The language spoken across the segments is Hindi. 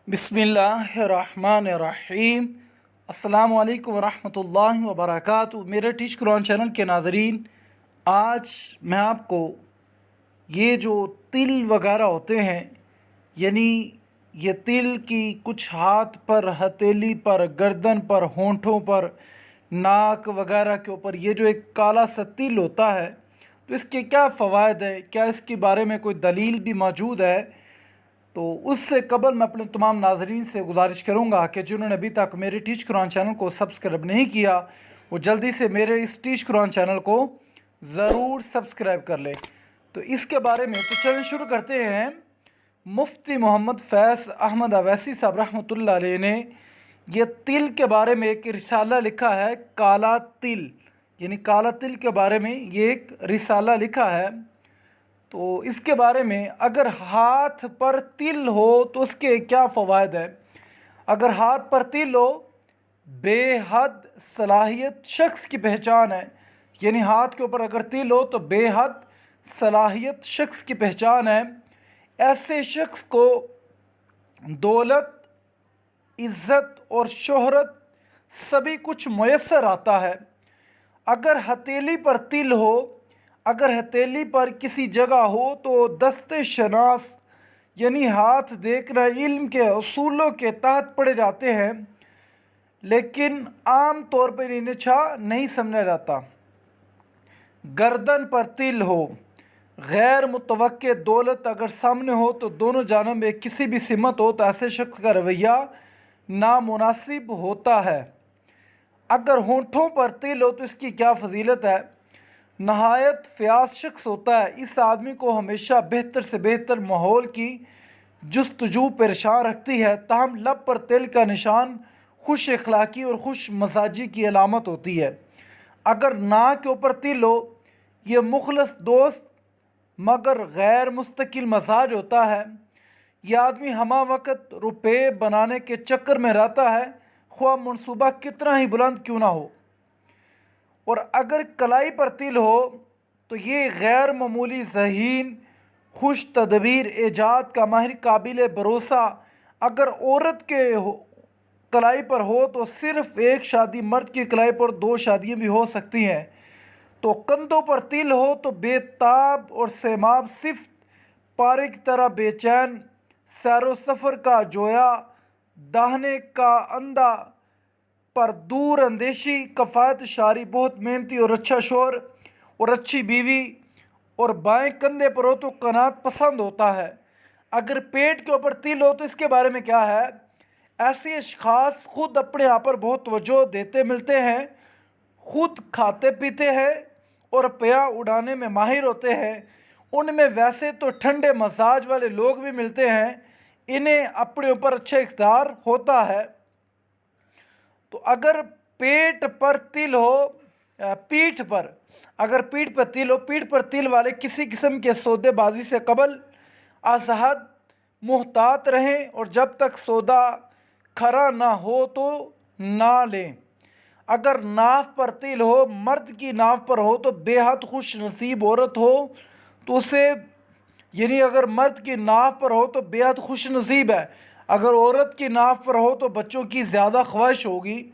बिस्मिल्लाहिर्रहमानिर्रहीम। अस्सलामु अलैकुम वरहमतुल्लाहि वबरकातुहू। मेरे टीच कुरान चैनल के नाज़रीन, आज मैं आपको ये जो तिल वगैरह होते हैं, यानी ये तिल की कुछ हाथ पर, हथेली पर, गर्दन पर, होंठों पर, नाक वगैरह के ऊपर ये जो एक काला सा तिल होता है, तो इसके क्या फ़वाइद है, क्या इसके बारे में कोई दलील भी मौजूद है। तो उससे कबल मैं अपने तमाम नाजरीन से गुजारिश करूँगा कि जिन्होंने अभी तक मेरे टीच कुरान चैनल को सब्सक्राइब नहीं किया, वो जल्दी से मेरे इस टीच कुरान चैनल को ज़रूर सब्सक्राइब कर लें। तो इसके बारे में तो चलिए शुरू करते हैं। मुफ्ती मोहम्मद फैज़ अहमद अवैसी साहब रहमतुल्लाह अलैह ने यह तिल के बारे में एक रिसाला लिखा है, काला तिल, यानी काला तिल के बारे में ये एक रिसाला लिखा है। तो इसके बारे में, अगर हाथ पर तिल हो तो उसके क्या फ़वाइद है। अगर हाथ पर तिल हो, बेहद सलाहियत शख्स की पहचान है, यानी हाथ के ऊपर अगर तिल हो तो बेहद सलाहियत शख्स की पहचान है। ऐसे शख्स को दौलत, इज़्ज़त और शोहरत सभी कुछ मुयस्सर आता है। अगर हथेली पर तिल हो, अगर हथेली पर किसी जगह हो तो दस्ते शनास यानी हाथ देखना इल्म के असूलों के तहत पढ़े जाते हैं, लेकिन आम तौर पर इन्हें अच्छा नहीं समझा जाता। गर्दन पर तिल हो, गैर मुतवक्के दौलत अगर सामने हो तो दोनों जानब में किसी भी सिमत हो तो ऐसे शख्स का रवैया नामुनासिब होता है। अगर होंठों पर तिल हो तो इसकी क्या फजीलत है। नहायत फ़याज शख्स होता है, इस आदमी को हमेशा बेहतर से बेहतर माहौल की जुस्तजू परेशान रखती है। ताहम लब पर तिल का निशान खुश अखलाक़ी और खुश मजाजी की अलामत होती है। अगर नाक के ऊपर तिल हो, ये मुखलस दोस्त मगर गैर मुस्तकिल मजाज होता है। यह आदमी हमा वक्त रुपये बनाने के चक्कर में रहता है, ख्वाह मनसूबा कितना ही बुलंद क्यों ना हो। और अगर कलाई पर तिल हो तो ये गैर मामूली ज़हीन, खुश तदबीर, एजाद का माहिर, काबिल भरोसा। अगर औरत के कलाई पर हो तो सिर्फ़ एक शादी, मर्द की कलाई पर 2 शादियाँ भी हो सकती हैं। तो कंधों पर तिल हो तो बेताब और सेमाब, सिफ्त पारे की तरह बेचैन, सैरो सफ़र का जोया, दाहने का अंधा पर दूर अंदेशी, कफ़ायत शारी, बहुत मेहनती और अच्छा शोर और अच्छी बीवी। और बाएं कंधे पर हो तो कनात पसंद होता है। अगर पेट के ऊपर तिल हो तो इसके बारे में क्या है। ऐसे अशख़ास ख़ुद अपने आप पर बहुत तवज्जो देते मिलते हैं, ख़ुद खाते पीते हैं और पया उड़ाने में माहिर होते हैं। उनमें वैसे तो ठंडे मजाज वाले लोग भी मिलते हैं, इन्हें अपने ऊपर अच्छा इख्तियार होता है। तो अगर पेट पर तिल हो, पीठ पर, अगर पीठ पर तिल हो, पीठ पर तिल वाले किसी किस्म के सौदेबाजी से कबल असहद मुहतात रहें और जब तक सौदा खरा ना हो तो ना लें। अगर नाफ पर तिल हो, मर्द की नाफ पर हो तो बेहद खुश नसीब औरत हो तो उसे, यानी अगर मर्द की नाफ पर हो तो बेहद खुश नसीब है, अगर औरत की नाफ पर हो तो बच्चों की ज़्यादा ख्वाहिश होगी।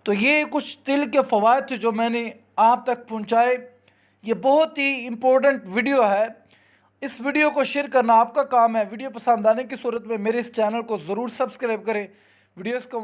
तो ये कुछ तिल के फ़वाइद थे जो मैंने आप तक पहुँचाए। ये बहुत ही इम्पोर्टेंट वीडियो है, इस वीडियो को शेयर करना आपका काम है। वीडियो पसंद आने की सूरत में मेरे इस चैनल को ज़रूर सब्सक्राइब करें। वीडियोज़ का